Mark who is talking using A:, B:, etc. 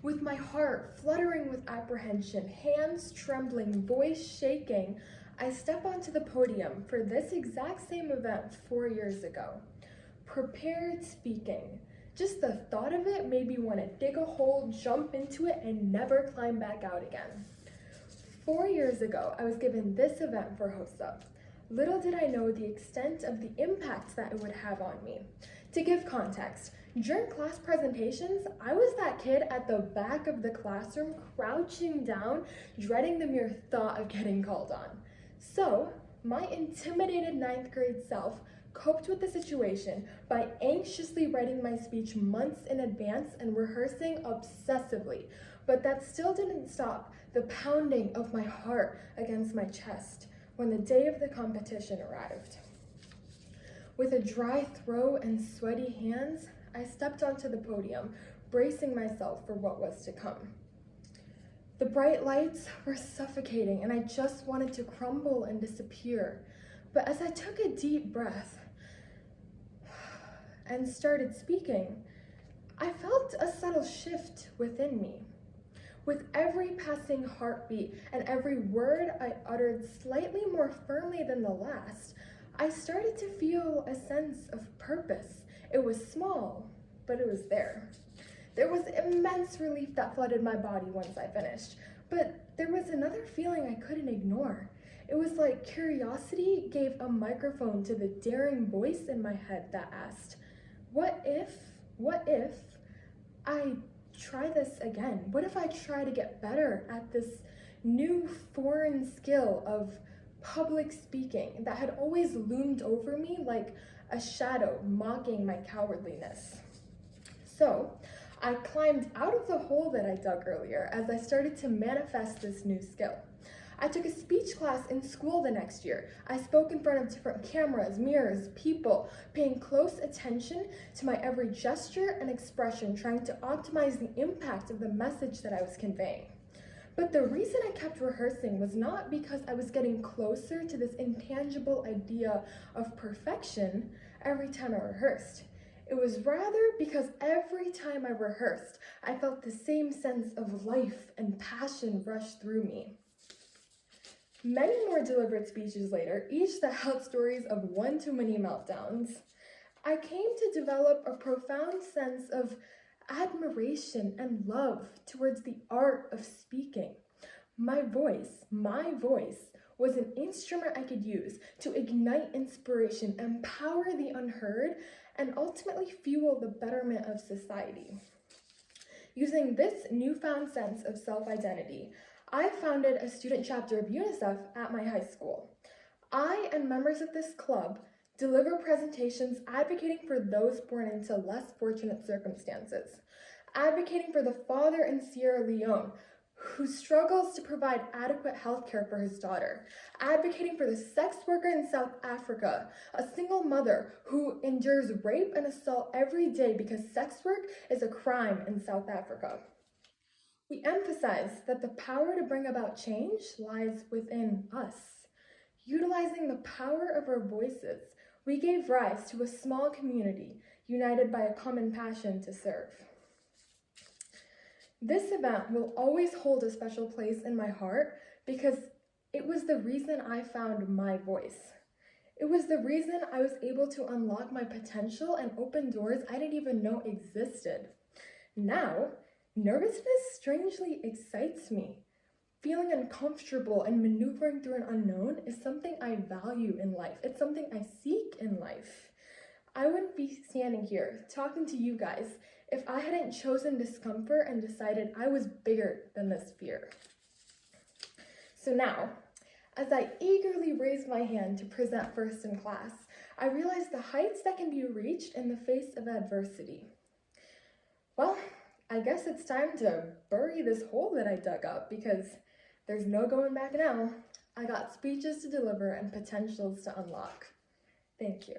A: With my heart fluttering with apprehension, hands trembling, voice shaking, I step onto the podium for this exact same event 4 years ago. Prepared speaking. Just the thought of it made me want to dig a hole, jump into it, and never climb back out again. 4 years ago, I was given this event for HOSA. Little did I know the extent of the impact that it would have on me. To give context, during class presentations, I was that kid at the back of the classroom, crouching down, dreading the mere thought of getting called on. So, my intimidated 9th grade self coped with the situation by anxiously writing my speech months in advance and rehearsing obsessively. But that still didn't stop the pounding of my heart against my chest when the day of the competition arrived. With a dry throat and sweaty hands, I stepped onto the podium, bracing myself for what was to come. The bright lights were suffocating, and I just wanted to crumble and disappear. But as I took a deep breath and started speaking, I felt a subtle shift within me. With every passing heartbeat and every word I uttered slightly more firmly than the last, I started to feel a sense of purpose. It was small, but it was there. There was immense relief that flooded my body once I finished, but there was another feeling I couldn't ignore. It was like curiosity gave a microphone to the daring voice in my head that asked, what if I try this again? What if I try to get better at this new foreign skill of public speaking that had always loomed over me like a shadow mocking my cowardliness? So I climbed out of the hole that I dug earlier as I started to manifest this new skill. I took a speech class in school the next year. I spoke in front of different cameras, mirrors, people, paying close attention to my every gesture and expression, trying to optimize the impact of the message that I was conveying. But the reason I kept rehearsing was not because I was getting closer to this intangible idea of perfection every time I rehearsed. It was rather because every time I rehearsed, I felt the same sense of life and passion rush through me. Many more delivered speeches later, each that held stories of one-too-many meltdowns, I came to develop a profound sense of admiration and love towards the art of speaking. My voice was an instrument I could use to ignite inspiration, empower the unheard, and ultimately fuel the betterment of society. Using this newfound sense of self-identity, I founded a student chapter of UNICEF at my high school. I and members of this club deliver presentations advocating for those born into less fortunate circumstances, advocating for the father in Sierra Leone who struggles to provide adequate health care for his daughter, advocating for the sex worker in South Africa, a single mother who endures rape and assault every day because sex work is a crime in South Africa. We emphasize that the power to bring about change lies within us. Utilizing the power of our voices, we gave rise to a small community united by a common passion to serve. This event will always hold a special place in my heart because it was the reason I found my voice. It was the reason I was able to unlock my potential and open doors I didn't even know existed. Now, nervousness strangely excites me. Feeling uncomfortable and maneuvering through an unknown is something I value in life. It's something I seek in life. I wouldn't be standing here talking to you guys if I hadn't chosen discomfort and decided I was bigger than this fear. So now, as I eagerly raise my hand to present first in class, I realize the heights that can be reached in the face of adversity. Well, I guess it's time to bury this hole that I dug up because there's no going back now. I got speeches to deliver and potentials to unlock. Thank you.